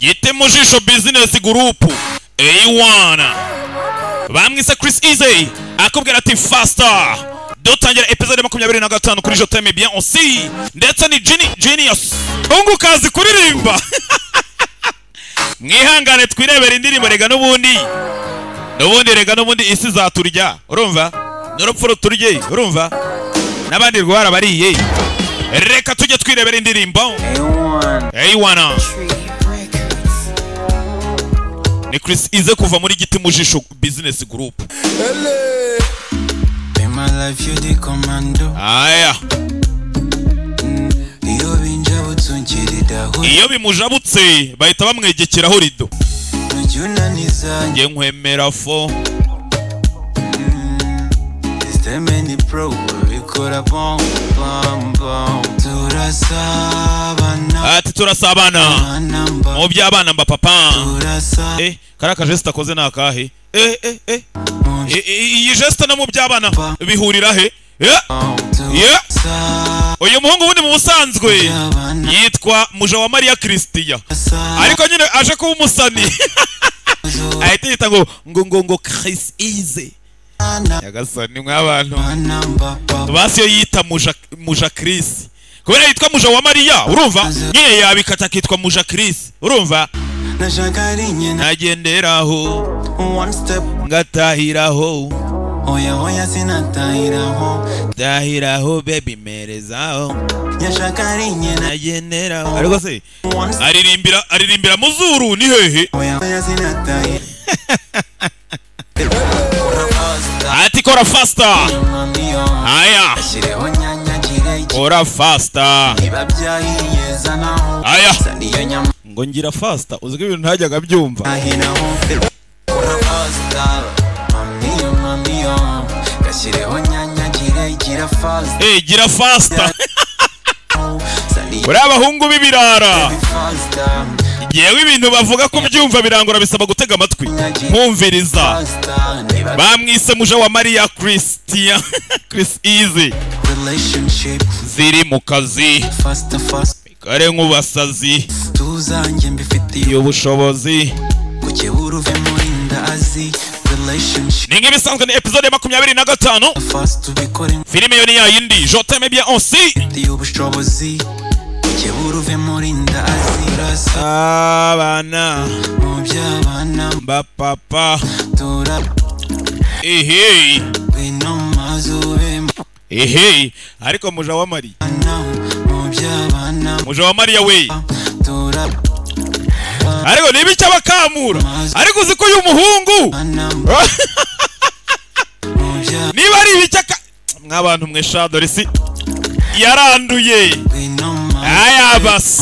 Giti mu jisho business group A1 bamwise Chris Easy akubwira ati faster dutangira episode 25 kuri Je t'aime bien aussi ndetse ni Genius ungukazi kuririmba mwihangane twirebera indirimbo rega n'ubundi isi zaturya urumva n'urupfu turye urumva nabandi rwara bariye reka tujye twirebera indirimbo A1 ni Chris Easy kuva muri Giti mu jisho business group. My life you the commando. Aya. Iyo bimujabutse bahita bamwegekeraho rido. Nge nkwemera fo. Many pro bikora bom turasabana ati turasabana mu by'abana mba papa karaka geste akoze nakahe iyi geste na mu by'abana bihurira he uyu muhungu wundi mu busanzwe yitwa Muja wa Maria Christian ariko nyine aje kuba umusani ahita yita ngo Chris Easy yagasani mw'abantu basiyo yita Muja Chris kubera yitwa Muja wa Maria urumva nyine yabikata kitwa Muja Chris urumva nagenderaho ngatahiraho oya sinatahiraho baby merezaho nagenderaho ariko se aririmbira muzuru ni hehe oya sinatahiraho ati kora faster aya kora faster aya ngo ngira faster uziko ibintu ntajyaga byumva gira faster uri abahungu b'ibirara yewe ibintu bavuga ko byumva birangora bisaba gutega amatwi nkumviriza bamwise Muja wa Maria Christian Chris Easy ziri mu kazi kare nk'ubasazi iyo bushobozi ni nk'ibisanzwe ni episode 25 filime yo ni ya yindi Je t'aime bien aussi abana mba papa ariko Muja wa Maria we ariko nibi cyabakamura ariko uziko uyu muhungu niba ari ibicyaka mw'abantu mwe shadorisi yaranduye aya bas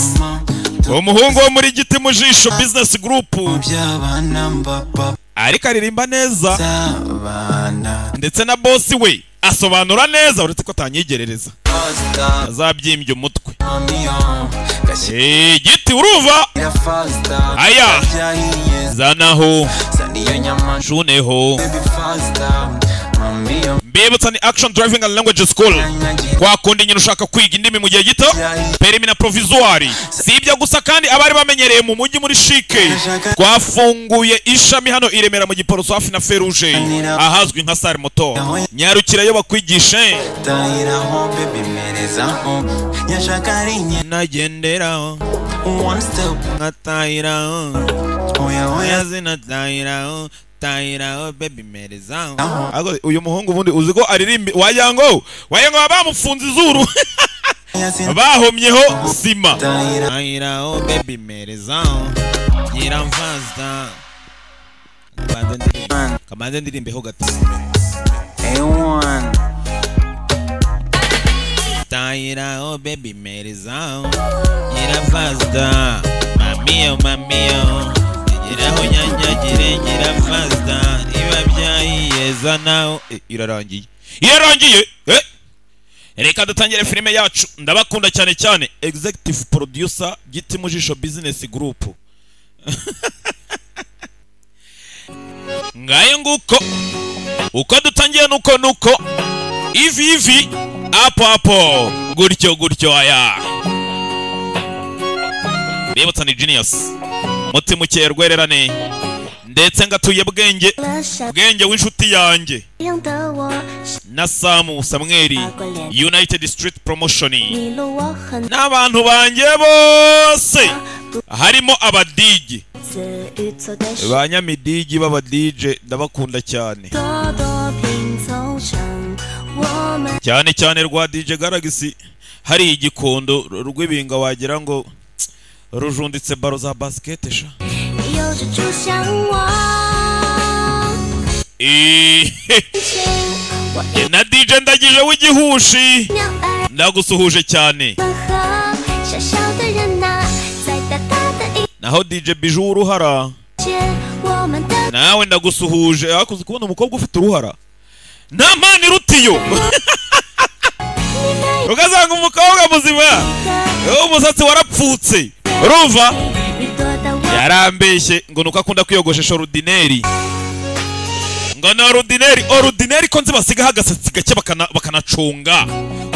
umuhungu wo muri Giti mu jisho business group ariko aririmba neza ndetse na boss we asobanura neza uretse ko tanyigerereza azabyimbye umutwe Giti uruva aya zanaho shuneho mbibutsa ni Action Driving and Language School kwa kundi nyine ushaka kwiga indimi mu gihe gito permis na provisoire si ibyo gusa kandi abari bamenyereye mu mujyi muri Chic twafunguye ishami hano iremera mu Giporoso hafi na Feruje ahazwi nka Sare Moto nyarukira yo bakwigishe nagenderaho ngatahiraho oya sinatahiraho tahiraho baby merezaho ago uyu muhungu bundi uziko aririmba wayango bamufunze izuru bahomyeho sima tahiraho baby merezaho gira faster kamanze ndirimbeho gato A1 tahiraho baby merezaho gira faster mamio iraho nyanyagire ngira faster iba byayiyeza naho irarangiye reka dutangire filime yacu ndabakunda cyane executive producer Giti mu jisho business group ngaye nguko uko dutangiye nuko ivi apo gutyo aya bibutsa ni Genius mutima ukeye rwererane ndetse ngatuye bwenge w'inshuti yanjye na Samweli United Street Promotion n'abantu banjye bose harimo abadigi banyamidigi baba DJ ndabakunda cyane cyane rwa DJ Galaxy hari igikondo rw'ibinga wagira ngo rujunditse baro za basket sha na DJ ndagije w'igihushi ndagusuhuje cyane naho DJ Biju uruhara nawe ndagusuhuje akuze kubona umukobwa ufite uruhara nta mani rutiyo ukazanga umukobwa muzima umusatsi warapfutse urumva yarambeshye ngo nuko akunda kwiyogoshesha ordinary ngo na ordinary ko nzi basiga hagasatsi gake bakanacunga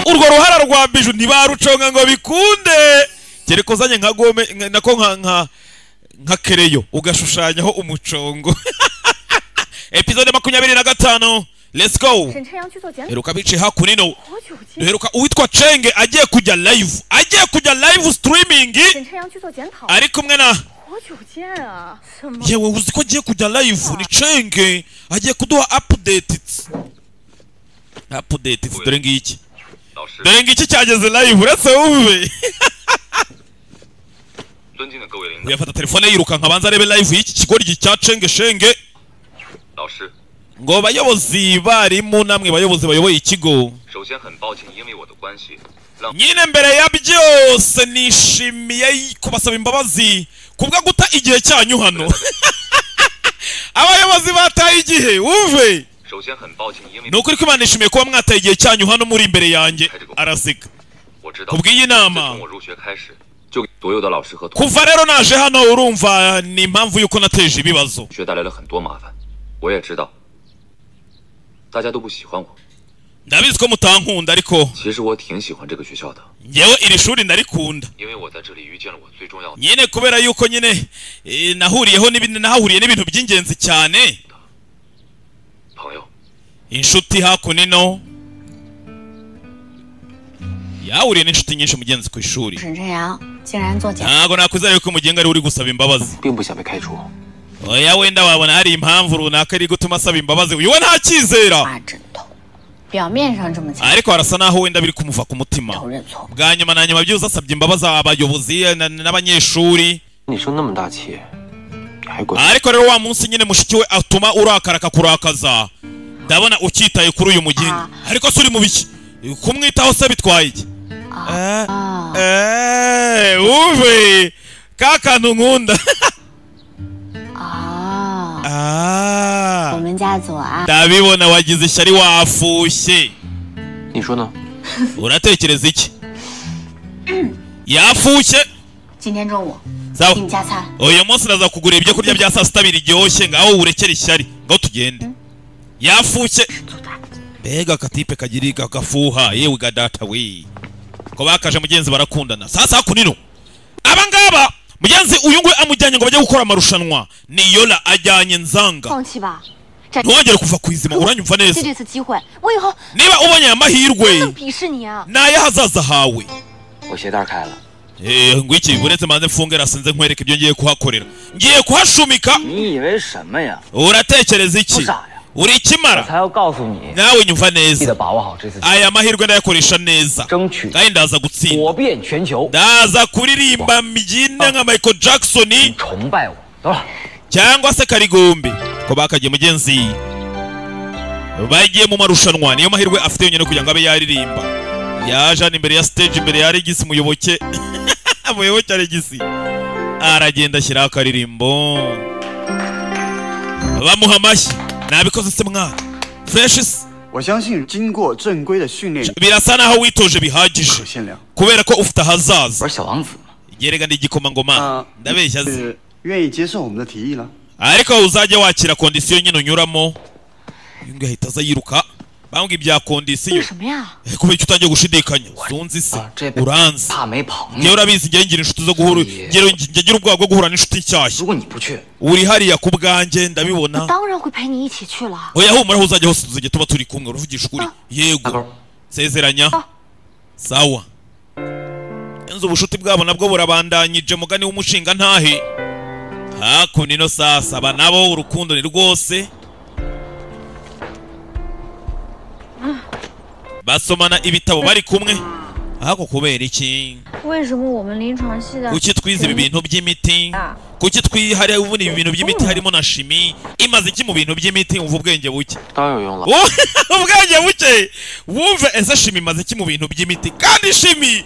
urwo ruhara rwa Biju ntibaruconga ngo bikunde kereko zanye nka gome nako nka kereyo ugashushanyaho umucongo episode 25 let's go heruka bice hakunino heruka uwitwa Chenge agiye kujya live streaming ari kumwe na yewe uzi ko agiye kujya live ni Chenge agiye kuduha updates dore ngiki cyageze live uretse wumve uyafata telefone yiruka nkabanza arebe live y'iki kigoryi cya Chenge ngo bayobozi barimu namwe bayobozi bayoboye ikigo nyine mbere ya byose nishimiye kubasaba imbabazi kubwa guta igihe cyanyu hano abayobozi bataye igihe wumve nukuri ko Imana ishimiye kuba mwataye igihe cyanyu hano muri imbere yanjye araseka kubw'iyi nama kuva rero naje hano urumva ni impamvu yuko nateje ibibazo ndabizi ko mutankunda ariko ngewe iri shuri ndarikunda nyine kubera yuko nyine nahahuriye n'ibintu by'ingenzi cyane inshuti hakunino yahuriye n'inshuti nyinshi mugenzi ku ishuri ntabwo nakwizera yuko umugenga ari uri gusaba imbabazi oya wenda wabona hari impamvu runaka iri gutuma asaba imbabazi uyu we nta cyizera ariko harasa naho wenda biri kumuva ku mutima bwa nyuma na nyuma byuze asabye imbabazi abayobozi n'abanyeshuri ariko rero wa munsi nyine mushiki we atuma urakara akakurakaza ndabona ukitaye kuri uyu mugenga ariko se uri mu biki kumwitaho se bitwaye iki uve ka kantu nkunda ndabibona wagize ishyari wafushye uratekereza iki yafushye uyu munsi naza kugura ibyo kurya bya saa sita biryoshye ngaho urekere ishyari ngaho tugende yafushye mbega akatipe kagiri gafuha yewe gadata we ko bakaje mugenzi barakundana sasa kunino abangaba mugenzi uyu ngwe amujyanye ngo bajye gukora amarushanwa ni Yola ajyanye Nzanga ntwongere kuva kwizima uranyumva neza niba ubonye amahirwe naye hazaza hawe ngwiki buretse manze mfunge rasinze nkwereke ibyo ngiye kuhakorera ngiye kuhashumika uratekereza iki uri kimara nawe nyumva neza aya mahirwe ndayakoresha neza kandi ndaza gutsinda ndaza kuririmba mbyina nka Michael Jackson cyangwa se Karigombe ko bakagiye mugenzi bagiye mu marushanwa niyo mahirwe afite yonyine kugira ngo abe yaririmba yajana imbere ya stage imbere ya Regis muyoboke muyoboke Regis aragenda ashyira akaririmbo bamuha amashyi nabikoze se mwana Freshes birasa naho witoje bihagije kubera ko ufite ahazaza yerega ndigikoma ngoma ndabeshya ze ariko uzajya wakira kondisiyo nyine unyuramo yunga hitaza yiruka bambwiye ibya kondisiyo 什么呀？ kubera icyo utangiye gushidikanya sunzi se uranzi 怕没朋 ngewe 友。 urabizi ngewe ngira inshuti zo guhura ngira ubwoba bwo guhura n'inshuti nshyashya 如果你不去， uri hariya ku bwanjye 我 ndabibona 当然会陪你一起去了。 oya humura aho uzajya hose tuzajya tuba turi kumwe uravugisha ukuri 大 yego 勾， sezeranya sawa inzu ubushuti bwabo nabwo burabandanyije mugani w'umushinga ntahe hakuno ino sasa aba nabo urukundo ni rwose basomana ibitabo bari kumwe ahako kubera iki 为什么我们临床系的 kuki twize ibi bintu by'imiti kuki twihariye ubundi ibi bintu by'imiti harimo na shimi imaze iki mu bintu by'imiti umva ubwenge buke 当然有用了。 ubwenge buke wumve ese shimi imaze iki mu bintu by'imiti kandi shimi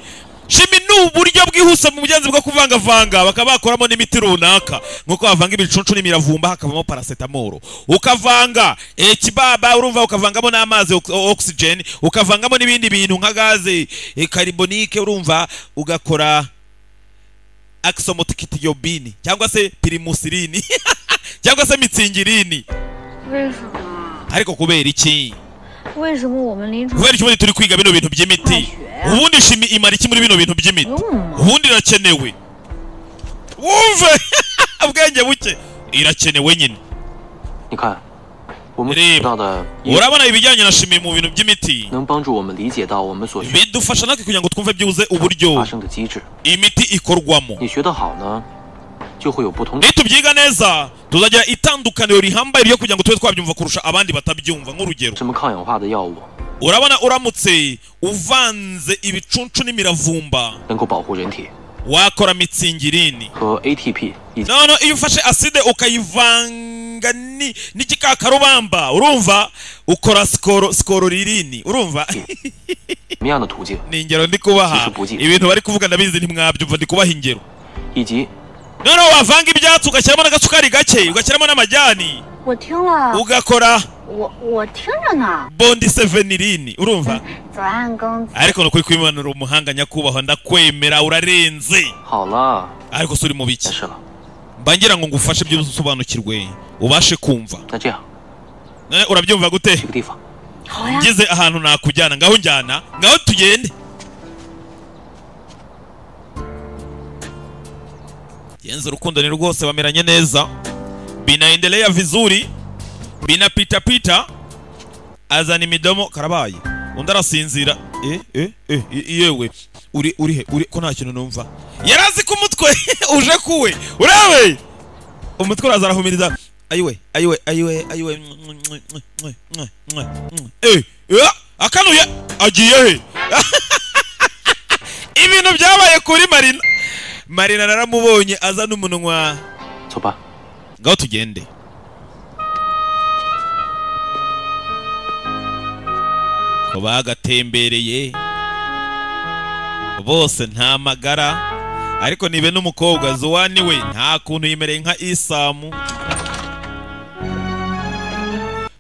ni uburyo bwihuse mu bugenzi bwo kuvangavanga bakaba bakoramo n'imiti runaka nk'uko bavanga ibicuncu n'imiravumba hakavamo paracetamol ukavanga kibaba urumva ukavangamo n'amazi oxygen ukavangamo n'ibindi bintu nka gaze carbonique urumva ugakora axomotikitiyobini cyangwa se pirimusiline cyangwa se mitsingirini 为什么？ ariko kubera iki 为什么我们临床 kubera iki turi kwiga bino bintu by'imiti ubundi shimi imara iki muri bino bintu by'imiti ubundi irakenewe wumve ubwenge buke irakenewe nyine 你看，我们 Reba 学到的 urabona ibijyanye na shimi mu bintu by'imiti 能帮助我们理解到我们所学 bidufasha natwe kugira ngo twumve byuze uburyo 发生的机制。 imiti ikorwamo 你学得好呢，就会有不同的。 nitubyiga neza tuzagira itandukaniro rihambaye ryo kugira ngo tube twabyumva kurusha abandi batabyumva nk'urugero 什么抗氧化的药物 urabona uramutse uvanze ibicuncu n'imiravumba 能够保护人体 wakora mitsingirini 和 ATP 以及 none iyo ufashe aside ukayivanga n'igikakarubamba urumva ukora skororirini urumva 什么样的途径， ni ingero ndi kubaha ibintu bari kuvuga ndabizi ntimwabyumva ndi kubaha ingero 以及 noneho wavanga ibyatsi ugashyiramo n'agasukari gake ugashyiramo n'amajyani 我听了， ugakora 我听着呢。 bondisevenirini urumva 左岸公子， ariko nukuri kwimanura umuhanga nyakubahwa ndakwemera urarenze 好了， ariko si uri mu biki 没事了。 mba ngira ngo ngufashe byose usobanukirwe ubashe kumva 那这样， none urabyumva gute 这个地方 好呀。 ngeze ahantu nakujyana ngaho njyana ngaho tugende yenze urukundo ni rwose bameranye neza binaendelea vizuri binapitapita azana imidomo karabaye undi arasinzira yewe uri he uri ko nta kintu numva yarazi ko umutwe uje kuwe urabe umutwe uraza arahumiriza ayiwe akanuye agiye he ibintu byabaye kuri marina naramubonye aza n'umunwa 走吧。 ngaho tugende ko bagatembereye bose nta magara ariko nibe n'umukobwa Zuwani we nta kuntu yimereye nka Isamu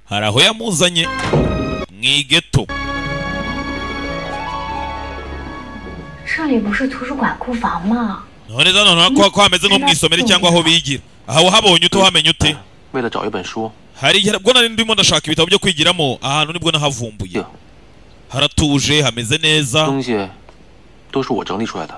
hari aho yamuzanye mwigeto 这里不是图书馆库房吗？ none zano ko hameze nko mwisomero cyangwa aho bigira aho habonye ute wamenye ute 为了找一本书， hari igihe bwo nari ndimo ndashaka ibitabo byo kwigiramo ahantu nibwo nahavumbuye haratuje hameze neza 东西都是我整理出来的。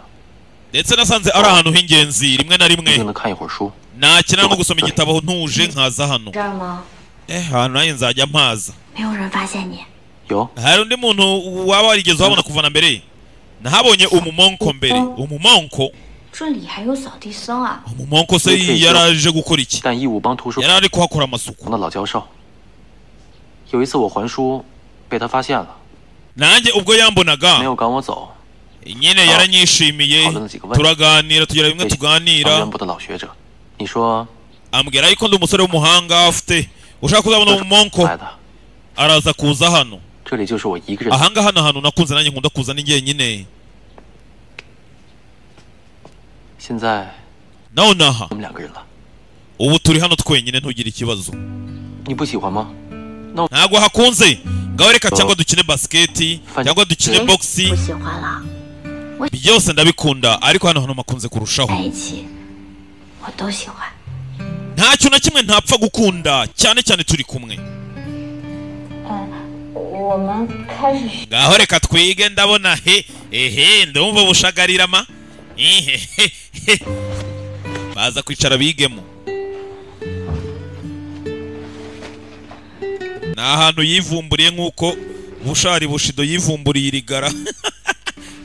ndetse nasanze ari ahantu h'ingenzi rimwe na 静 rimwe 静的看一会儿书， nakina no gusoma igitabo ntuje nkaza hano 这儿吗？ ahantu nanjye nzajya mpaza 没有人发现你。 有 hari undi muntu waba warigeze wabona kuva na mbere nahabonye umumonko mbere umumonko 这里还有扫地僧啊！ umumonko se yaraje gukora iki 但义务帮图书 yari ari kuhakora amasuku 的老教授。有一次我还书，被他发现了， nanjye ubwo 没 yambonaga 有赶我走。 nyine yaranyishimiye turaganira tugira bimwe 方 tuganira 源部的老学者，你说 ambwira yuko ndi umusore w'umuhanga afite ushaka kuzabona umumonko 来的， araza kuza hano 这里就是我一个人。 ahangaha hano hantu nakunze nanjye nkunda kuza ni njyenyine 现在 nonaha 我们两个人了， ubu turi hano twenyine ntugire ikibazo 你不喜欢吗？ ntabwo hakunze ngaho reka cyangwa dukine basiketi cyangwa dukine 不 boxi 喜欢了， byose ndabikunda ariko hano hantu makunze kurushaho 在一起，我都喜欢。 ntacyo na kimwe ntapfa gukunda cyane cyane turi kumwe 我我们开始学。 ngaho reka twige ndabona ehe ndumva bushagarira ma baza kwicara bigemo ni ahantu yivumburiye nk'uko bushari bushido yivumburiye irigara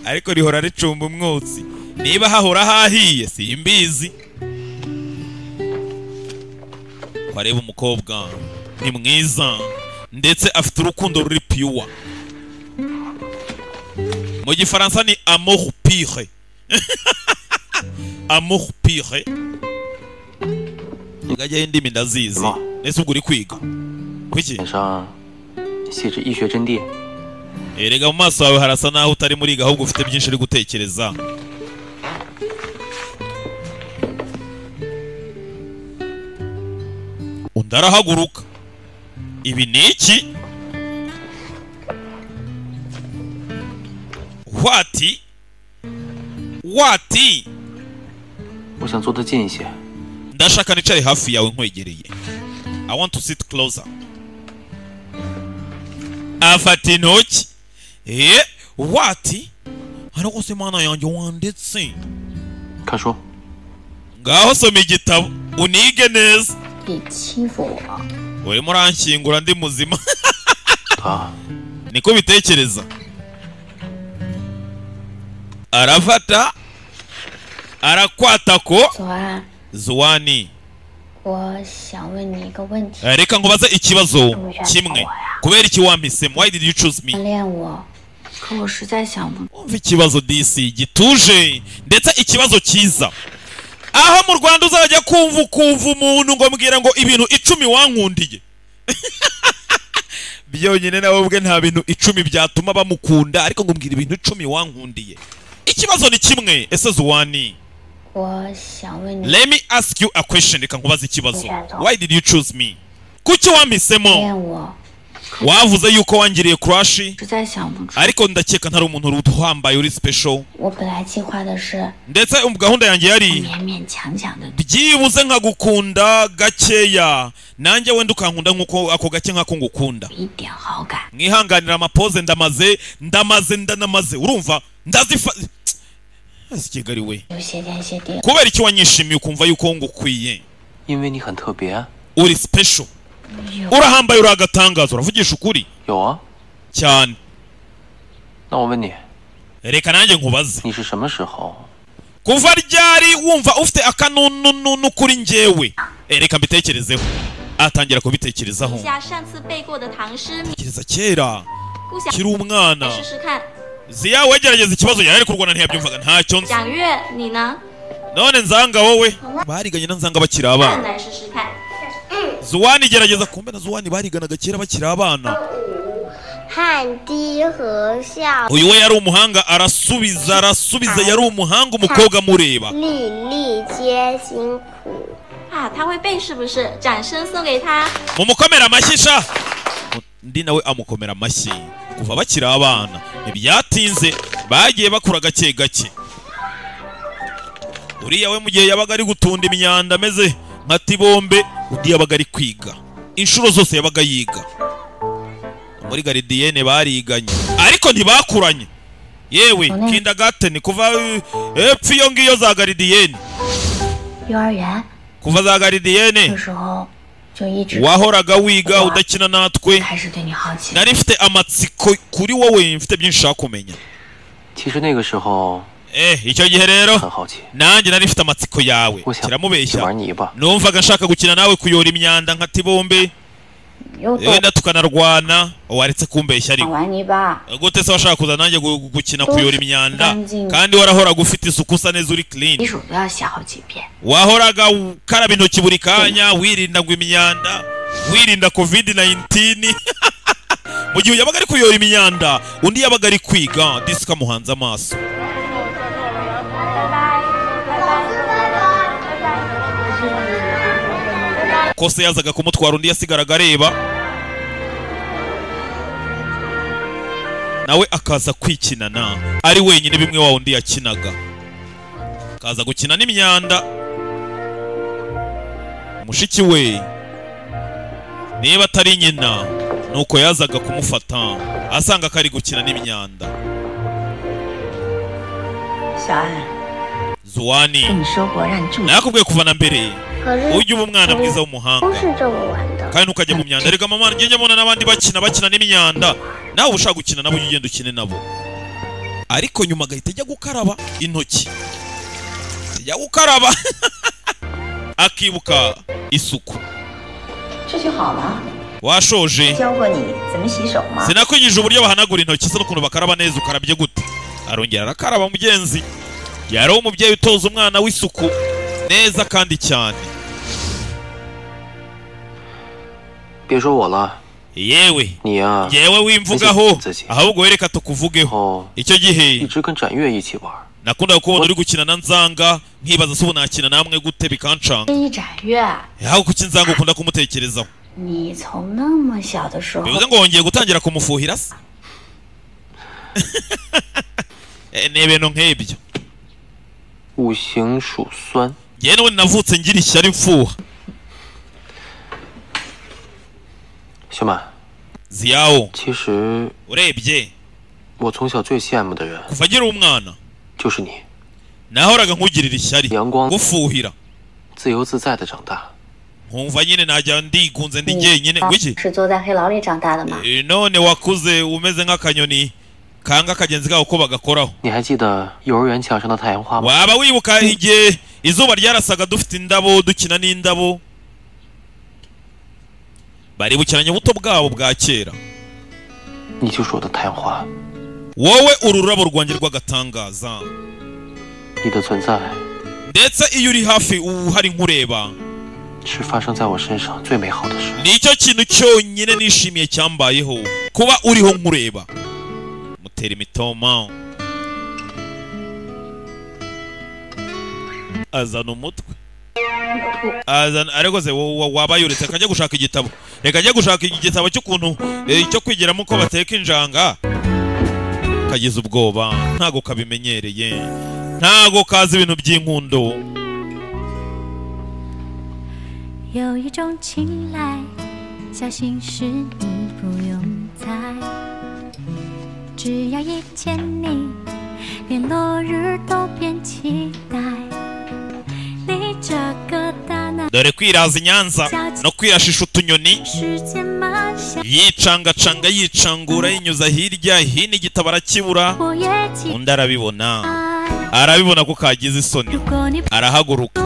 ariko rihora ricumba umwotsi niba hahora hahiye simbizi wareba umukobwa ni mwiza ndetse afite urukundo ruri pure mu gifaransa ni amour pure amour pure ngajya indimi ndazizi nese ubwo uri kwiga kuki 脸上写着医学真谛。 erega mu maso yawe harasa naho utari muri ga ahubwo ufite byinshi uri gutekereza undarahaguruka ibi ni iki wati 我想坐得近一些。 ndashaka nicare hafi yawe nkwegereye I want to sit closer afata intoki wati ariko se mana yanjye wanditse 看书。 ngaho soma igitabo unige neza 你欺负我， urimo uranshyingura ndi muzima 他 niko bitekereza arafata arakwata ko 左岸， zuwani 我想问你一个问题， reka ngubaze ikibazo kimwe kubera iki wampisemo why did you choose me 暗恋我，可我实在想不。 umva ikibazo disi gituje ndetse ikibazo cyiza aho mu Rwanda uzajya kumva umuntu ngo mbwira ngo ibintu 10 wankundiye byonyine nawe ubwe nta bintu 10 byatuma bamukunda ariko ngo mbwira ibintu 10 wankundiye ikibazo ni kimwe ese zuwani 我想问你， let me ask you a question reka nkubaze ikibazo why did you choose me kuki wampisemo 恋我， wavuze yuko wangiriye crush 实在想不出。 ariko ndakeka ntari umuntu uhambaye uri special 我本来计划的是 ndetse gahunda yanjye yari 勉勉强强的， byibuze nkagukunda gakeya nanjye wenda ukankunda nk'uko ako gake nk'ako ngukunda 一点好感。 mwihanganira amapoze ndanamaze urumva ndazifa Kigali we 有谢天谢地， kubera iki wanyishimiye ukumva yuko ngukwiye 因为你很特别。 uri special 有 urahambaye uri agatangazo uravugisha ukuri 有啊， cyane 那我问你， reka nanjye nkubaze 你是什么时候 kuva ryari wumva ufite akanunu kuri njyewe reka mbitekerezeho atangira kubitekerezaho 下上次背过的唐诗， tekereza kera 不想 kiri umwana 试试看。 ziya wegerageza ikibazo yari kurwana ntiyabyumvaga ntacyo nzi 蒋月，你呢？ none nzanga wowe bariganye na nzanga bakiri abana 来试试看。 zuwani gerageza kumbe na zuwani bariganaga kera bakiri abana 汗滴禾下 uyu we yari umuhanga arasubiza yari umuhanga umukobwa amureba 粒粒皆辛苦。 啊，他会背是不是？掌声送给他。 mumukomera amashyi sha undi nawe amukomera amashyi kuva bakiri abana ntibyatinze bagiye bakura gake gake uriya we mu gihe yabaga ari gutunda imyanda ameze nka tibombe undi yabaga ari kwiga inshuro zose yabaga yiga muri garidiyene bariganye ariko ntibakuranye yewe kindergarten kuva epfo iyo ngiyo za garidiyene 幼儿园 kuva za garidiyene 那时候就一直 wahoraga wiga udakina natwe 开始对你好奇。 nari mfite amatsiko kuri wowe mfite byinshi nshaka kumenya 其实那个时候 icyo gihe rero 很好奇， nanjye nari mfite amatsiko yawe 我想去 kiramubeshya 玩泥巴。 numvaga nshaka gukina nawe kuyora imyanda nka tibombe 又懂 wenda tukanarwana waretse kumbeshya ariko 玩泥巴， gute se washaka kuza nanjye gukina kuyora imyanda Ganzi. kandi warahoraga ufite isuku usa neza uri clean 洗手都要洗好几遍。 wahoraga ukaraba intoki buri kanya wirinda ngo imyanda wirinda covid-19 mu gihe yabaga ari kuyora imyanda undi yabaga ari kwiga disi kamuhanze amaso kose yazaga kumutwara undi yasigaraga areba nawe akaza kwikinana ari wenyine bimwe wa undi yakinaga akaza gukina n'imyanda mushiki we niba atari nyina nuko yazaga kumufata asanga kari gukina n'imyanda. 小安， Zuwani 跟你说过让你注意， nakubwiye kuva na mbere 可是 ujye uba umwana mwiza 不 w'umuhanga 是这么玩的。 kandi ntukajye mu myanda. Rega mama njye njya mbona n'abandi bakina n'imyanda, nawe ushaka gukina nabo ujye ugenda ukine nabo. Ariko nyuma agahita ajya gukaraba intoki, ajya gukaraba akibuka isuku. 这就好了。 Washoje 教过你怎么洗手吗？ sinakwigije uburyo bahanagura intoki se n'ukuntu bakaraba neza. Ukarabye gute? Arongera arakaraba mugenzi. Yari umubyeyi utoza umwana w'isuku neza kandi cyane. 别说我了， Yewe 你呀、 yewe wimvugaho 自己 ahubwo wereka tukuvugeho. 哦， Icyo 一 gihe 直跟展月一起玩， nakundaga kubona uri gukina na Nzanga nkibaza se ubu nakina namwe gute bikancanga. 一展月， Yaho kuki Nzanga ukunda kumutekerezaho? 你从那么小的时候， Bivuze ngo wongeye gutangira kumufuhira se? Ni ibintu nk'ibyo. 五行属酸。 Njye n'ubundi navutse ngira ishyari mfuha. 小满， Ziyawo 其实 urebye 我从小最羡慕的人 kuva ngira umwana 就是你， nahoraga nkugirira ishyari 阳光 gufuhira 自由自在的长大。 nkumva nyine najya ndigunze ndi jyenyine. Wiki 是坐在黑牢里长大的吗？ none wakuze umeze nk'akanyoni kanga kagenzi kawe ko bagakoraho. 你还记得幼儿园墙上的太阳花吗？ Waba wibuka igihe izuba ryarasaga dufite indabo dukina n'indabo? Baribukiranye ubuto bwabo bwa kera. 你就是我的太阳花， Wowe ururabo rwanjye rw'agatangaza. 你的存在 Ndetse iyo uri hafi uhari nkureba 是发生在我身上最美好的事。 nicyo kintu cyonyine nishimiye cyambayeho, kuba uriho nkureba. Mutera imitoma azana umutwe azana. Ariko se wabaye uretse akajya gushaka igitabo. Reka ajya gushaka igitabo cy'ukuntu cyo kwigiramo uko bateka injanga. Kagize ubwoba ntago kabimenyereye, ntago kazi ibintu by'inkundo. 有一种青睐，小心事你不用猜，只要一见你，连落日都变期待。你这个大男 Dore kwiraza inyanza no kwirashisha utunyoni, 时间慢下， yicangacanga yicangura yinyuza hirya hino, igitabo arakibura. 我也期 Undi arabibona, 待。 arabibona ko kagize isoni, 如果你不 arahaguruka.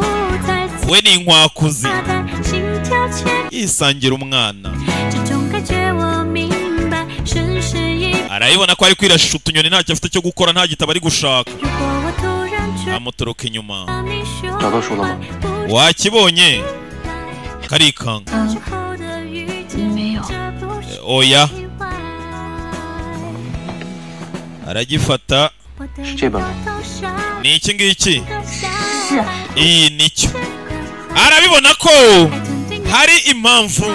在 We ni inkwakuzi 下在心跳前， yisangira umwana. 这种感觉我明白，深深一。 Arabibona ko ari kwirashisha utunyoni ntacyo afite cyo gukora, nta gitabo ari gushaka. 如果我突然觉 Amutoroka inyuma. 得你说 找到书了吗？ 不 Wakibonye karikanga. 之后的遇见， 没有。 这不是 Oya 意外。 aragifata. 我的这本吗？ 头上 Ni iki ngiki? 的笑 是 Iyi nicyo. Arabibona ko hari impamvu,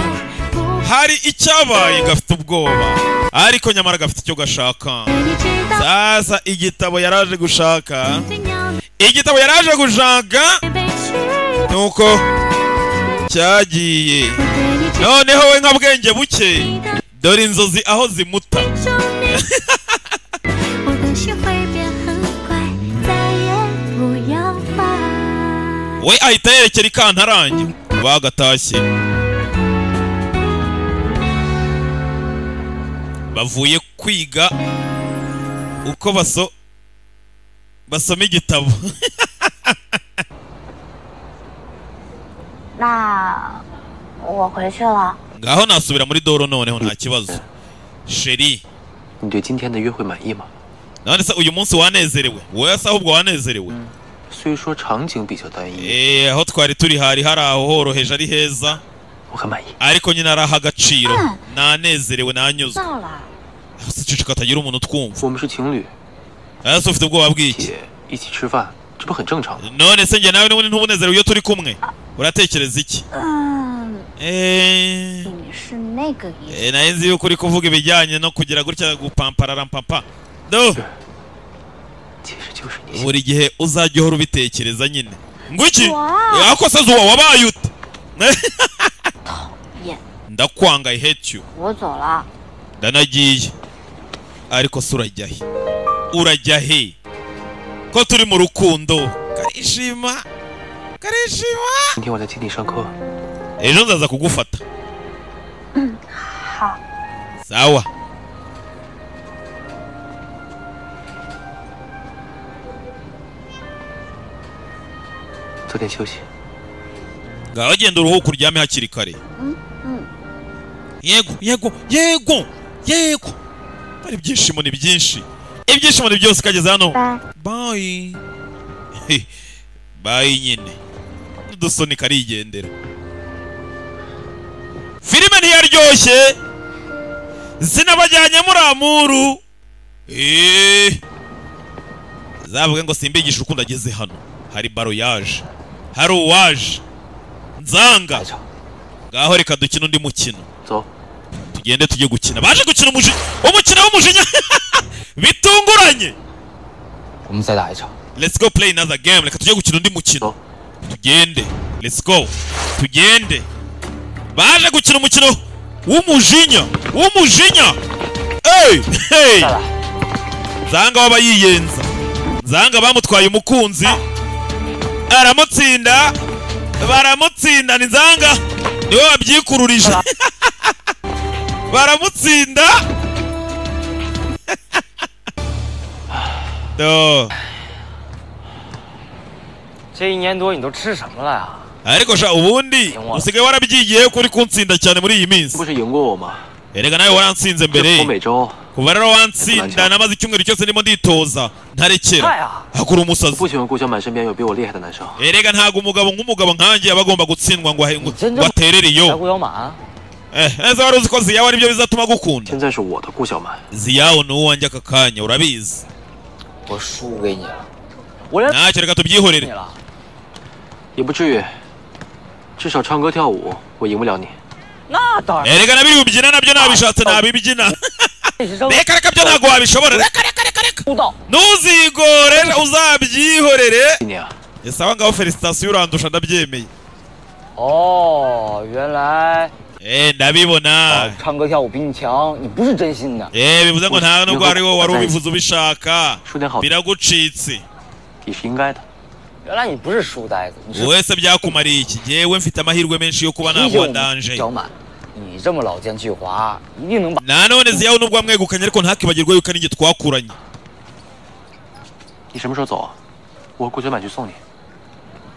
hari icyabaye gafite ubwoba, ariko nyamara gafite icyo gashaka. 你知道 Sasa igitabo yaraje gushaka, 最鸟 igitabo yaraje gushaka 被取 nuko cyagiye. 我对你 Noneho we nka bwenge buke, dore inzozi aho zimuta. 重念，我的心会变很乖，再也不要烦。 We ahita yerekera ikantarange bagatashye. Bavuye kwiga uko basoma igitabo. 那我回去了。 Ngaho nasubira muri doro noneho nta kibazo. Sheri, 你对今天的约会满意吗？ none se uyu munsi wanezerewe? Wowe se ahubwo wanezerewe? 虽说场景比较单一， Aho twari turi hari aho horoheje ari heza, 我很满意。 ariko nyine araha agaciro. Nanezerewe nanyuzwe. 到了， Se cicika atagira umuntu twumva. 我们是情侣， Ese ufite ubwoba bw'iki? 且一起吃饭，这不很正常吗？ None se njye nawe n'ubundi ntubunezerewe iyo turi kumwe? Uratekereza iki? 你是那个意思。 Nari nzi yuko uri kuvuga ibijyanye no kugira gutya gupamparampampa. Do, 其实就是你。 buri gihe uzajya uhora ubitekereza nyine. Ngo iki? Wow. Ako se zuba wabaye ute? ndakwanga I hate you 我走了。 ndanagiye ariko se urajya he urajya he ko turi mu rukundo karishima 明天我来接你上课。 ejo nzaza kugufata 好。 sawa 早点休息。 ngaho genda uruhuka uryame hakiri kare yego yego yego yego ari ibyishimo ni byinshi ibyishimo ni byose kageze hano bye bye nyine n'udusoni karigendera filime ntiyaryoshye zinabajyanye muri amuru zavuga ngo simbigisha urukundo ageze hano hari baro yaje hari uwaje nzanga ngaho reka dukina undi mukino tugende tujye gukina baje gukina umukino w'umujinya bitunguranye let's go play another game reka tujye gukina undi mukino tugende let's go tugende baje gukina umukino w'umujinya hey nzanga waba yiyenza nzanga bamutwaye umukunzi aramutsinda baramutsinda ni nzanga niwe wabyikururije baramutsinda do 这1年多你都吃什么了呀？ ariko sha ubundi usigaye warabyigiye kuri kuntsinda cyane muri iyi minsi 不是赢过我吗？ erega nawe waransinze mbere 我每周 kuva rero wantsinda namaze icyumweru cyose ndimo nditoza ntarekera hakura umusazi 不喜欢顾小满身边有比我厉害的男生。 erega ntago umugabo nk'umugabo nkanjye aba agomba gutsindwa ngo aterere iyo 顾小满， neza wari uzi ko ziyawe aribyo bizatuma gukunda 现在是我的顾小满， ziyawe ni uwanjye aka kanya urabizi 我输给你了，我连 ntacyo reka tubyihorere 你了。 也不至于，至少唱歌跳舞我赢不了你。 那当然， erega nabiri ubyina nabyo nabishatse nabibyina 你是生 reka reka byo ntago wabishobora reka reka 出道， ntuzigore uzabyihorere 今年啊， sawa ngaho felicitasiyo urandusha ndabyemeye 哦，原来 ndabibona 唱歌跳舞比你强，你不是真心的。 bivuze ngo nta nubwo ari wowe wari ubivuze ubishaka 输点好， biragucitse 也是应该的。 原来你不是书呆子，你是 wese byakumariye iki yewe mfite amahirwe menshi yo kuba 提醒 naguha 我们 ndanje 小满，你这么老奸巨猾，一定能把 nanone ziyawe nubwo wamwegukanye ariko ntakibagirwe yuko ari njye twakuranye 你什么时候走啊？我顾小满去送你。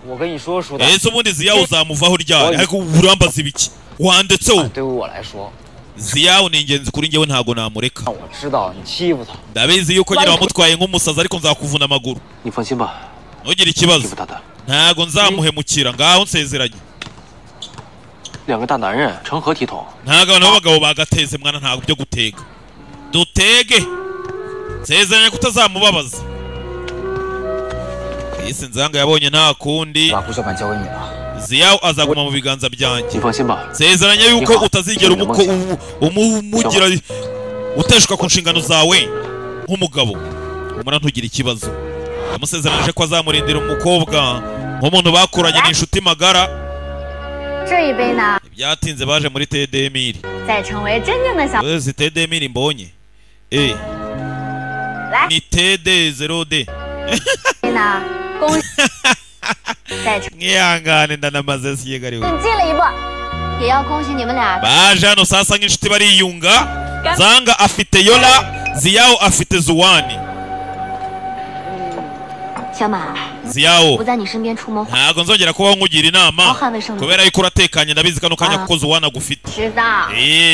我跟你说，书呆子， ese ubundi ziyawe uzamuvaho ryari ariko urambaza ibiki wandetseho 对于我来说， ziyawe ni ingenzi kuri njyewe ntago namureka 让我知道你欺负他。 ndabizi yuko nyine wamutwaye nk'umusazi ariko nzakuvuna amaguru 你放心吧， ntugire 欺 ikibazo 负他的。 ntago nzamuhemukira ngaho nsezeranye 两个大男人成何体统？ ntago abantu b'abagabo bagateze mwana ntago byo gutega dutege nsezeranye kutazamubabaza isi nzanga yabonye nta kundi 把顾小满交给你了， ziyawe azaguma mu biganza byanjye 你放心吧， nsezeranye yuko utazigera umugira uteshuka ku nshingano zawe nk'umugabo umura ntugire ikibazo yamusezeranije ko azamurindira umukobwa nk'umuntu bakuranye n'inshuti magara 这一杯呢， ibyatinze baje muri TDMiri 再成为真正的小。 wese TDMiri mbonye 来， ni TD0D 杯呢，恭喜，再成 mwihangane ndanamaze siyega ariwe 进了一步，也要恭喜你们俩。 baje hano sasa nk'inshuti bariyunga zanga afite yola ziyawo afite zuwani 小马， ziyawo 不在你身边出谋划 ntago nzongera kubaho nkugira inama 谋捍卫胜利。 kubera yuko uratekanye ndabizi kano kanya kuko zuwani agufite 知道，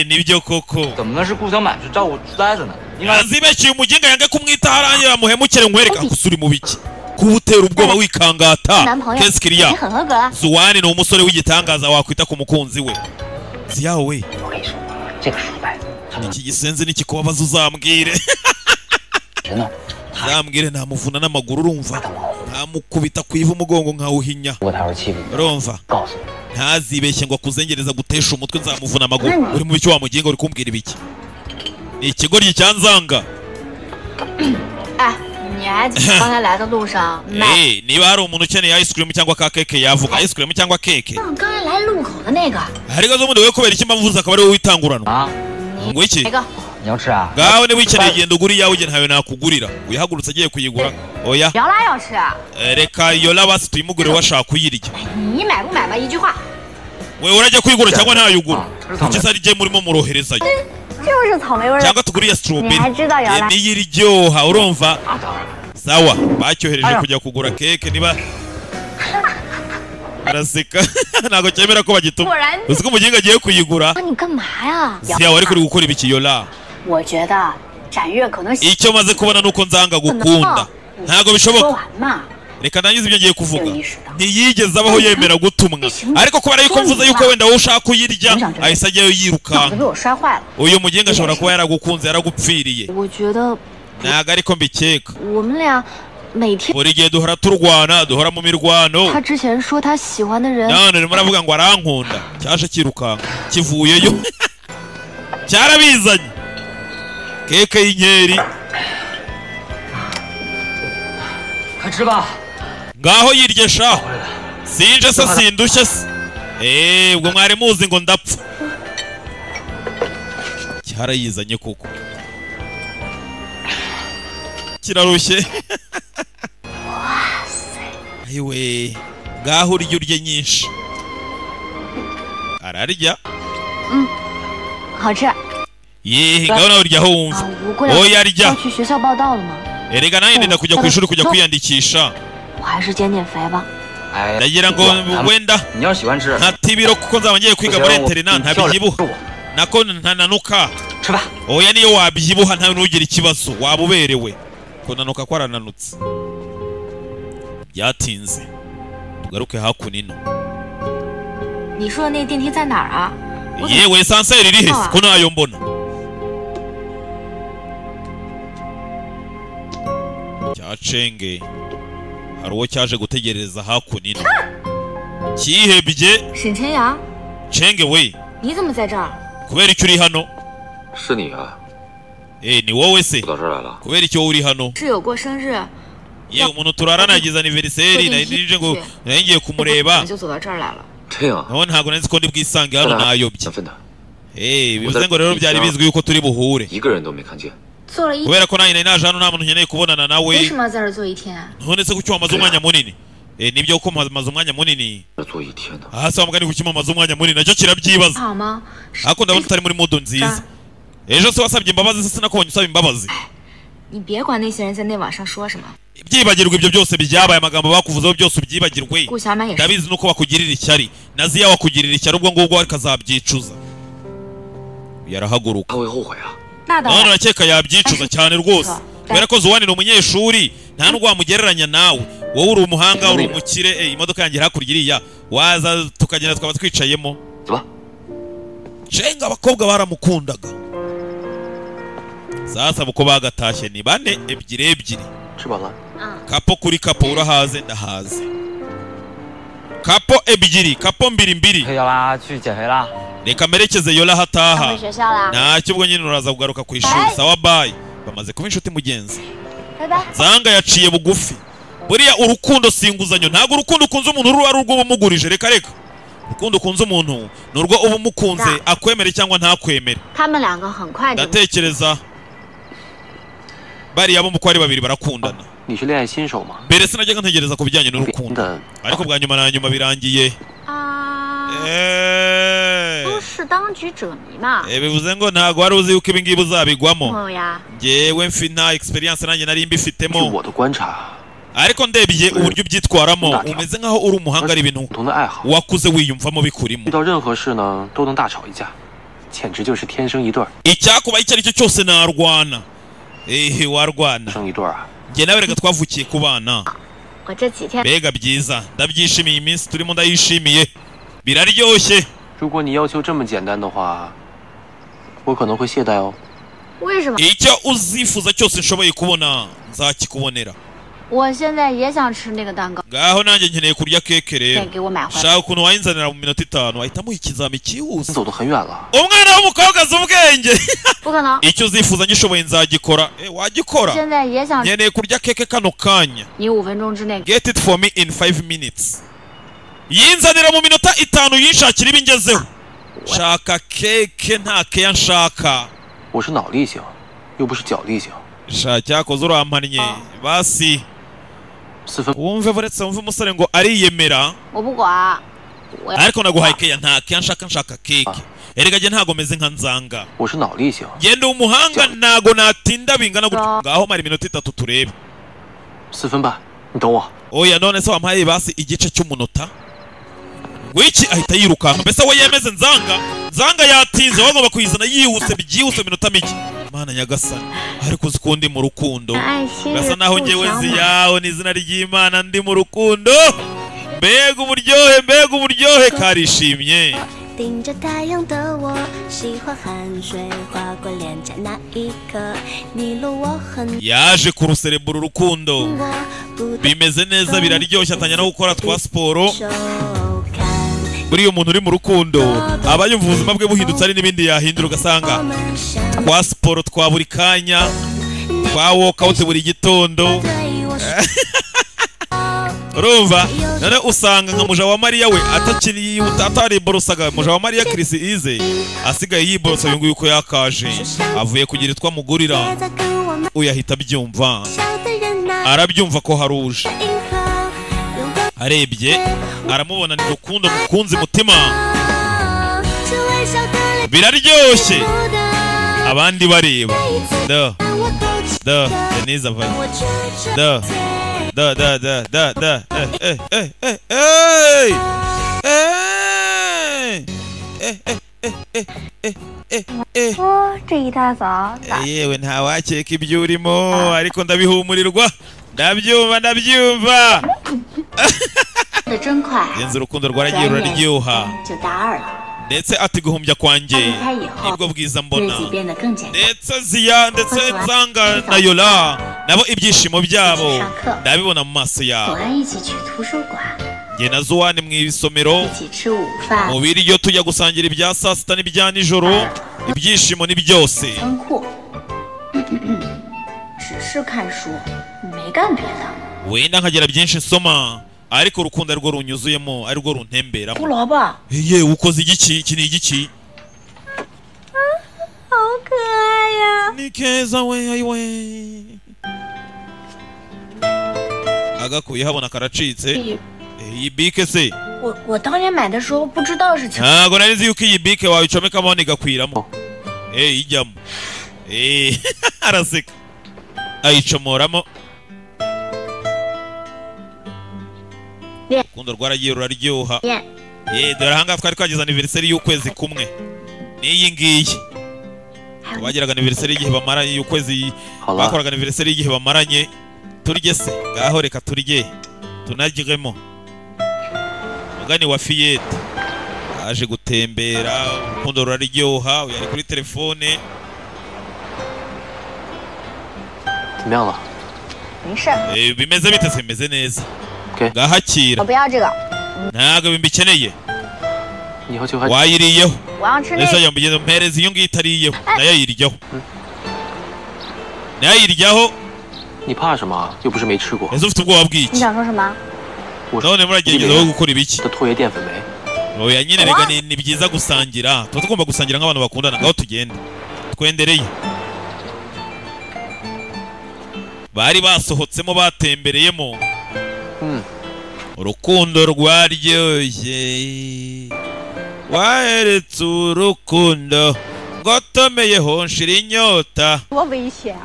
nibyo koko 怎么能是顾小满去照顾书呆子呢？应该 yazibeshyuye umuginga yange kumwitaho arangira amuhemukire nkwereka gusa uri mu biki kuba utera ubwoba wikangata 男朋友 kesi 你 kiriya 很合格了。 zuwani ni umusore w'igitangaza wakwita ku mukunzi we ziyawo we 我跟你说，这个书呆子，他们 iki gisenzi nikikubabaza uzambwire 人呢， uzambwire namuvuna n'amaguru urumva ntamukubita ku ivu umugongo nkawuhinya 如果他要是欺负你， urumva 告诉你， ntazibeshye ngo akuzengereza gutesha umutwe nzamuvuna amaguru uri mu biki wa muginga uri kumbwira ibiki ni ikigoryi cya nzanga 哎，女孩子刚才来的路上买。niba hari umuntu ukeneye ice cream cyangwa ka keke yavuga ice cream cyangwa keke. 刚才来路口的那个。ariko zo muri we kubera iki mbavuza akaba ari wowe witangurano. ngo iki? 哪个？ 你要吃啊？ ngaho niba ukeneye genda ugura iyawe ugena ntawe nakugurira. uyahagurutse agiye kuyigura. oya. 姚拉要吃。 reka yola basi tuyimugure washaka kuyirya. 你买不买吧？一句话。 wewe urajya kwigura cyangwa ntayugura? kuki se ari je murimo muroherezayo? 就是草莓味儿。 cyangwa tuguriye strawberry. 你还知道姚拉？ niyo iryoha urumva? sawa bacyohereje kujya kugura keke niba araseka ntago cyemera ko bagituma. uzi ko umuginga agiye kuyigura? 你干嘛呀？ si yawe ari kuri gukora ibiki yola? 我觉得展月可能。 icyo maze kubona nuko nzanga gukunda. ntago bishoboka. 说完嘛。 reka nangize ibyo ngiye kuvuga. ntiyigeze abaho yemera gutumwa. ariko kubera yuko mvuze yuko wenda wowe ushaka kuyirya ahise ajyayo yirukanka. uyu mugenga ashobora kuba yaragukunze yaragupfiriye. 我觉得 ntago ariko mbikeka. 我们俩每天。 buri gihe duhora turwana duhora mu mirwano. 他之前说他喜欢的人。 none muravuga ngo arankunda cyaje kirukanka kivuyeyo cyarabizanye keke y'inkeri. 快吃吧。 ngaho yirye sha sinje se sindushye se. ubwo mwari muzi ngo ndapfa. cyarayizanye koko kirarushye. ayiwe ngaho urye nyinshi. ararya. 好吃。 yehe ngaho nawe uryaho wumva. oya arya. 要去学校报到了吗？ erega nanjye ndenda kujya ku ishuri kujya kwiyandikisha. 我还是减减肥吧。 ndagira ngo wenda 你要喜欢吃， ntata ibiro kuko nzaba ngiye kwiga muri interina ntabyibuha. nako ntananuka. 吃吧。 oya niyo wabyibuha ntawe ntugire ikibazo waba uberewe. kunanuka kwarananutse. byatinze tugaruke hakuno ino. 你说的那电梯在哪儿啊？ yewe esanseri iri he ko ntayo mbona? cyacenge hari uwo cyaje gutegereza hakuno ino. cyihebye. 沈晨阳， cenge we 你怎么在这儿？ kubera icyo uri hano? 是你啊？ ni wowe se 我到这儿来了。 kubera icyo uri hano? 室友过生日， yewe umuntu turarana yagize anniversary nari ngo ngiye kumureba. 就走到这儿来了。 这样啊？ naho ntabwo nzi ko ndi bwisange hano nayobye. 想分的， bivuze ngo rero byari bizwi yuko turi buhure. 一个人都没看见。 坐了一。 kubera ko nanjye nari naje hano nta muntu nkeneye kubonana nawe. 为什么要在这儿坐一天？ none se kuki wamaze umwanya munini? nibyo ko maze umwanya munini. 坐一天呢。 aha se wamugani kuki mamaze umwanya munini nacyo kirabyibaza. 好吗？ ariko ndabona utari muri modo nziza. ejo se wasabye imbabazi se sinakubonye usaba imbabazi. 你别管那些人在那网上说什么。 byibagirwa ibyo byose byabaye amagambo bakuvuzeho byose ubyibagirwe. 顾小满也是。 ndabizi nuko bakugirira ishyari. naziya wakugirira ishyari ubwo ngubwo ariko azabyicuza. yarahaguruka. 他会后悔啊。 那当 none 然。 urakeka yabyicuza cyane rwose. kubera ko Zuwani ni umunyeshuri nta n'ubwo wamugereranya nawe. wowe uri umuhanga uri umukire. imodoka yanjye hakurya iriya waza tukagenda twaba twicayemo. cenga abakobwa baramukundaga. sasa uko bagatashye ni bane ebyiri ebyiri. 吃饱了。 kapo kuri kapo urahaze ndahaze. kapo ebyiri kapo mbiri mbiri. 陪小拉去减肥啦。 reka merekeze yola hataha. 回学校啦。 ntacyo ubwo nyine uraza kugaruka ku ishuri. sawa bye. bamaze kuba inshuti mugenzi. 拜拜。 zanga yaciye bugufi. buriya urukundo singuzanyo ntabwo urukundo ukunze umuntu ruba ari urwo umugurije. reka reka urukundo ukunze umuntu ni urwo uba umukunze akwemere cyangwa ntakwemere. 他们两个很快就。 ndatekereza bariya bo muko ari babiri barakundana. 你是恋爱新手吗？ mbere sinajyaga ntegereza ku bijyanye n'urukundo ariko bwa nyuma na nyuma birangiye. 都是当局者迷嘛。 bivuze ngo ntabwo wari uzi yuko ibi ngibi uzabigwamo. 朋友呀。 ngewe nta experience nanjye nari mbifitemo. 据我的观察， ariko ndebye uburyo ubyitwaramo umeze nkaho uri umuhanga ari ibintu 同的爱好， wakuze wiyumvamo bikurimo. 遇到任何事呢都能大吵一架，简直就是天生一对儿。 icyakubaye icyo ari cyo cyose narwana. warwana. 生一对儿啊！ njye nawe reka twavukiye ku bana. 我这几天。 mbega byiza ndabyishimiye iminsi turimo ndayishimiye. biraryoshye. 如果你要求这么简单的话，我可能会懈怠哦。 为什么？ icyo uzifuza cyose nshoboye kubona nzakikubonera. 我现在也想吃那个蛋糕。 ngaho nanjye nkeneye kurya keke rero 先给我买回来。 shaka ukuntu wayinzanira mu minota 5 wahita muha ikizami cyihuse 走得很远了。 umwana w'umukobwa azi ubwenge 不可能。 icyo uzifuza ngishoboye nzagikora wagikora 现在也想。 nkeneye kurya keke kano kanya 你5分钟之内。 get it for me in 5 minutes yinzanira mu minota 5 yinshakira ibingezeho shaka keke nta keya nshaka 我是脑力型，又不是脚力型。 sha cyakoze urampannye basi 4分。 wumve buretse wumve umusore ngo ariyemera 我不管。 ariko naguhaye keya nta keya nshaka keke erega jye ntago meze nka nzanga 我是脑力型。 genda umuhanga ntago natinda bingana gutya ngaho mara iminota 3 turebe 4分半，你等我。 oya none se wampaye basi igice cy'umunota wiki ahita yirukanka mbese we yemeze nzanga yatinze wagomba kuyizana yihuse byihuse minota mike mana nyagasani ariko uzikundi mu rukundo gasa naho ngewe nzi yawe n'izina ry'Imana ndi mu rukundo mbega uburyohe karishimye 盯着太阳的我，喜欢汗水划过脸颊那一刻，你落我很 yaje kuruserebura urukundo bimeze neza biraryoshye atanya no gukora twa siporo buriya umuntu uri mu rukundo aba yumva ubuzima bwe buhindutse ari n'ibindi yahindura ugasanga twa siporo twa buri kanya twa workout buri gitondo urumva none usanga nka muja wa Mariya we atakiri atariborosaga muja wa Mariya Chris Ize asigaye yiborosa yungu yuko yakaje avuye kugira itwa mugurira uyahita byumva arabyumva ko haruje arebye aramubona ni rukundo mukunzi mutima biraryoshye abandi bareba Denise avanye这一大早， yewe ntawakeka ibyo urimo ariko ndabihumurirwa ndabyumva 的真快， yenze urukundo rwaragiye ruraryoha 就大2了。 ndetse ati guhumbya kwanjye nibwo bwiza mbona ndetse ziya ndetse nzanga na Yola nabo ibyishimo byabo ndabibona mu maso yabo njye na Zoane mu isomero mu biryo tujya gusangira ibya saa sita n'ibya nijoro ibyishimo ni byose wenda nkagira byinshi nsoma ariko urukundo arirwo runyuzuyemo arirwo runtemberamo ye ukoze igiki iki ni igiki ni keza we ayiwe agakuye habona karacitse iyi bike se 我当年买的时候不知道是。 ntago nari nzi yuko iyi bike wayicomekamo igakwiramo ijyamo araseka ayicomoramo urukundo rwaragiye ruraryoha dore ahangaha twari twagize aniversary y'ukwezi kumwe n'iyi ngiyi bagiraga aniversary y'igihe bamaranye y'ukwezi bakoraga aniversary y'igihe bamaranye turye se ngaho reka turye tunagiremo mugani wa Fiyete aje gutembera urukundo ruraryoha yari kuri telefone 怎么样了？ 没事。 bimeze bite se bimeze neza ngahakira 我不要这个 ntago bimbikeneye 你以后就还 wayiriyeho 我要吃那 ese 个 yambigeze mpereza iyo ngiyo itariyeho nayo yiryaho nayo yiryaho 你怕什么？又不是没吃过。 ese ufite ubwoba 你 bw'iki 想说什么？ none muragegezaho gukora ibiki 的唾液淀粉酶。 oya nyine rega ni byiza gusangira tuba tugomba gusangira nk'abantu bakundana ngaho tugende twendereye bari basohotsemo batembereyemo urukundo rwaryoshye waheretse urukundo ngotomeyeho nshira inyota 多危险啊！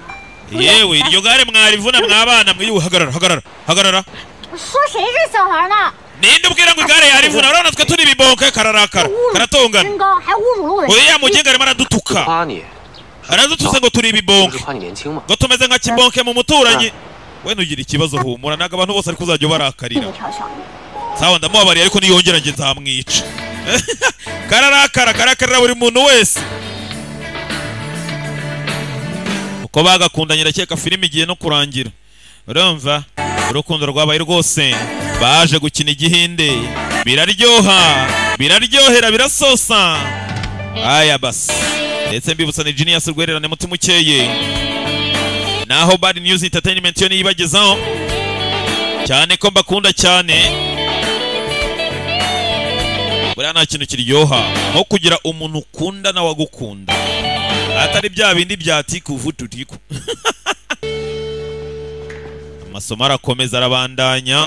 yewe iryo gare mwarivuna mwabana mwiwe hagarara 说谁是小孩呢？ ninde ubwira ngo igare yarivuna urabona twe turi bibonke kararakara karatongana 身高还侮辱路人。 oya mugenga arimo aradutuka 夸你， aradutuse ngo turi 不 ibibonke 是夸你年轻吗？ ngo tumeze nka kibonke mu muturanyi we nugira ikibazo humura ntago abantu bose ariko uzajya barakarira 你嘲笑你。 sawa ndamubabariye ariko niyongera njye nzamwica karakarira buri muntu wese uko bagakundanye ndakeka filime igiye no kurangira urumva urukundo rwabaye rwose baje gukina igihinde biraryoha biraryohera birasosa aya basi ndetse mbibutsa ni Genius rwererane mutima ukeye naho Bad News Entertainment yo niyibagezaho cyane ko mbakunda cyane buriya nta kintu kiryoha nko kugira umuntu ukunda nawe agukunda atari bya bindi byatiku vututiku amasomo arakomeza arabandanya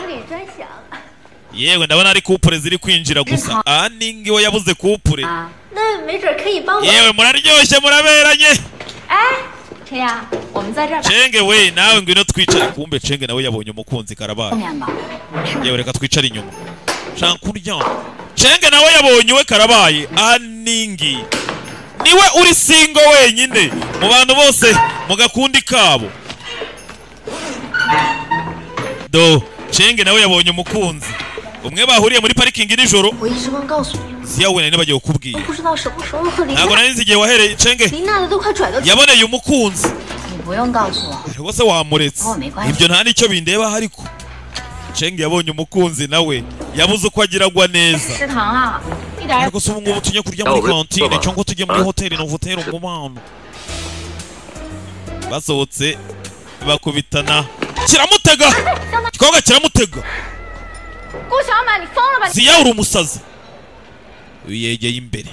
yewe ndabona ari kupure ziri kwinjira gusa ningi we yabuze kupure yewe muraryoshye muraberanye Chenge we nawe ngwino twicare kumbe Chenge nawe yabonye umukunzi karabaye yewe reka twicare inyuma shankurya Chenge nawe yabonye we karabaye ningi niwe uri singo wenyine mu bantu bose mugakundi kabo do Chenge nawe yabonye umukunzi umwe bahuriye muri parking nijoro siyawe nani bagiye kukubwira ntabwo nari nzi igihe wahereye Chenge yaboneye umukunzi rwose wamuretse ibyo nta nicyo bindeba ariko Chenge yabonye umukunzi nawe yabuze uko agiragwa neza ariko se ubu ngubu tujye kurya muri kantine cyangwa tujye muri hoteli Novotel umubano basohotse bakubitana kiramutega kikoga kiramutega Ziya uri umusazi uyegeye imbere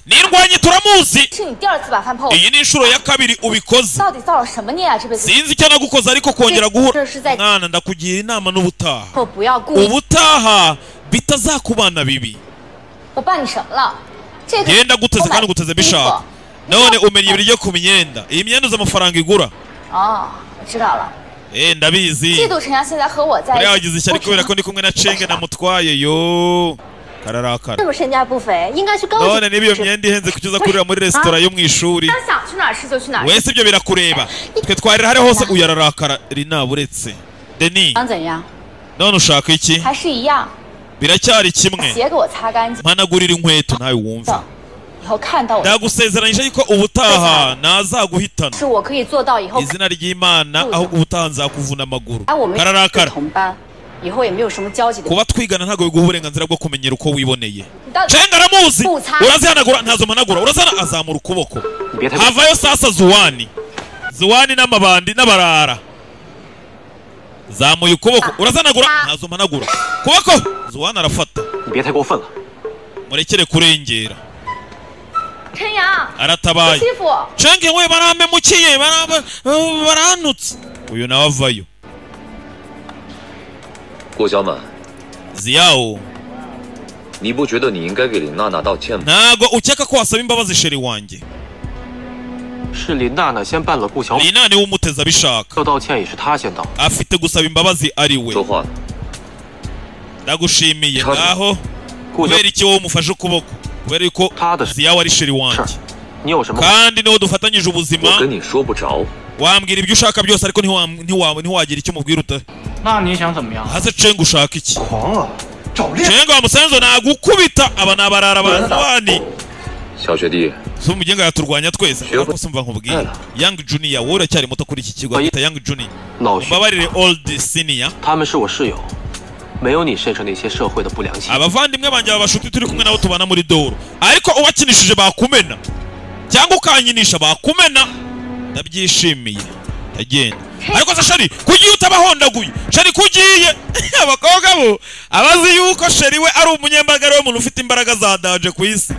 nirwanye turamuzi iyi ni inshuro ya kabiri ubikoze sinzi icyo nagukoze ariko kongera guhura mwana ndakugira inama n'ubutaha ubutaha bitazakubana bibi genda guteze kandi guteze bishaka none umenye ibiryo ku myenda iyi myenda uza amafaranga igura ndabizi buriya wagize ishyari kubera ko ndi kumwe na Chenge namutwaye yo kararakara none niba iyo myenda ihenze kuki uza kurira muri resitora yo mu ishuri wese ibyo birakureba twe twarira hari hose uyararakara Rina buretse Denis none ushaka iki biracyari kimwe mpanagurira inkweto ntawe wumva ndagusezeranyije yuko ubutaha nazaguhitana izina ry'Imana ahubwo ubutaha nzakuvuna amaguru kararakara kuba twigana ntabwo biguha uburenganzira bwo kumenyera uko wiboneye Chenge aramuzi urazihanagura ntazo managura urazana azamura ukuboko havayo sasa Zuwani n'amabandi n'abarara zamuye ukuboko urazanagura ntazo managura kuboko Zuwani arafata murekere kurengera aratabaye Chenge we baramemukiye baranutse uyu nawe avayo Ziyao ntago ukeka ko wasaba imbabazi sheri wanjye Lina niwe umuteza abishaka afite gusaba imbabazi ari we ndagushimiye ngaho kubera iki wowe umufashe ukuboko kubera ko Ziyao ari sheri wanjye kandi niwo dufatanyije ubuzima wambwira ibyo ushaka byose ariko ntiwagira icyo umubwira uta hase Chenge ushaka iki Chenge wa musanzo nagukubita aba nabarara bazwani so umugenga yaturwanya twese ariko sumva nkubwiye Young Junior wowe uracyari muto kuri iki kigo bita Young Junior mbabarire old senior abavandimwe banjye babashuti turi kumwe nabo tubana muri doro ariko ubakinishije bakumena cyangwa ukanyinisha bakumena ndabyishimiye agenda ariko se sheri kugiye utabahondaguye sheri kugiye abakobwa bo abazi yuko sheri we ari umunyembagara w'umuntu ufite imbaraga za daje ku isi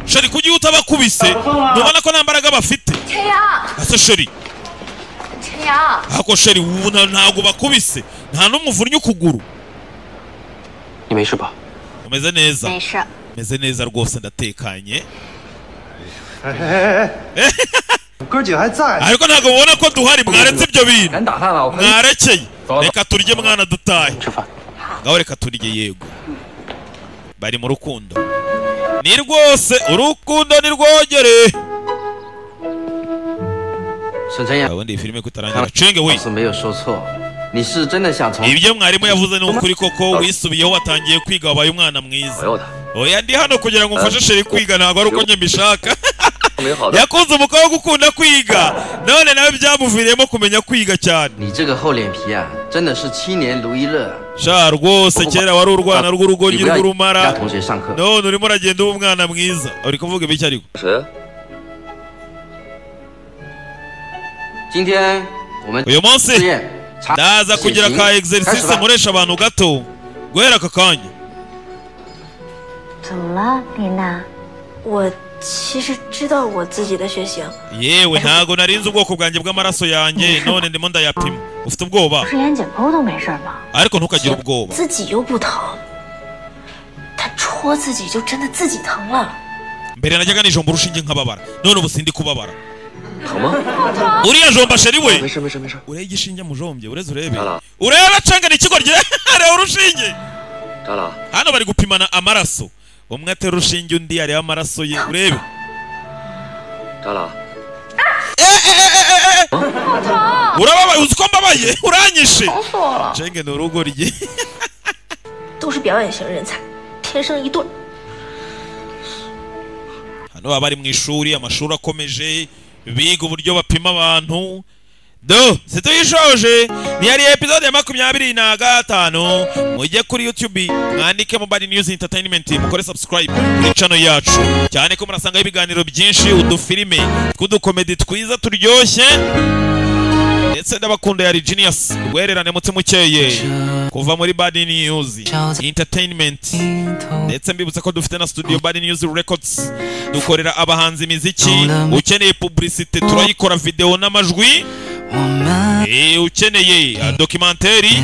sheri kugiye utabakubise nubona ko nta mbaraga bafite ase sheri ako sheri ntago bakubise nta n'umuvunnye ukuguru umeze neza meze neza rwose ndatekanye ariko ntabwo mubona ko duhari mwaretse ibyo bintu mwarekeye reka turye mwana dutahe ngaho reka turye yego bari mu rukundo ni rwose urukundo ni rwogere ubundi iyi filime kutarangira Chenge we ibyo mwarimu yavuze ni ukuri koko wisubiyeho watangiye kwiga wabaye umwana mwiza oya ndi hano kugira ngo mfashe sheri kwiga ntabwo ari uko njye mbishaka yakunze umukobwa ukunda kwiga none nawe byamuviriyemo kumenya kwiga cyane. 你这个厚脸皮啊，真的是7年如一日。 sha rwose kera wari urwana rw'urugogi rw'urumara 同学上课 none urimo uragenda uba umwana mwiza. Uri kuvuga ibiki ariko? 今天我们 uyu munsi ndaza kugira ka exercice nkoresha abantu gato guhera aka kanya. 怎么了，丽娜？我其实知道我自己的血型。 yewe ntago narinze ubwoko bwanjye bw'amaraso yanjye none ndimo ndayapima. Ufite ubwoba? 不是眼解剖都没事吗？ ariko ntukagire ubwoba. 自己又不疼，他戳自己就真的自己疼了。 mbere najyaga nijomba urushinge nkababara none ubu sindi kubabara. 好吗？ uriya jomba sheri we. 没事没事没事。 urebe igishinge mujombye ureze urebe. urebe canga n'ikigo rye areba urushinge. hano bari gupimana amaraso. umwe atera urushinge undi areba amaraso ye urebe. urababaye uzi ko mbabaye uranyishe. cenge ni urugo rye. 都是表演型人才，天生一对。 hano baba bari mu ishuri amashuri akomeje biga uburyo bapima abantu. do situyishoje ni yari episode ya 25 mujye kuri YouTube mwandike Bad News Entertainment mukore subscribe kuri channel yacu cyane ko murasanga ibiganiro byinshi udufilime tw'udukomedi twiza turyoshye ndetse n'abakunda ya Genius rwererane mutse mukeye kuva muri Bad News Entertainment ndetse mbibutsa ko dufite na studio Bad News Records dukorera abahanzi imiziki ukeneye publicité turayikora video n'amajwi ukeneye documentary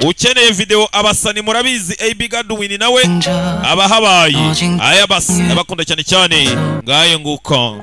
ukeneye video abasani murabizi AB Godwin nawe abahabaye aya basi abakunda cyane cyane ngayo nguko.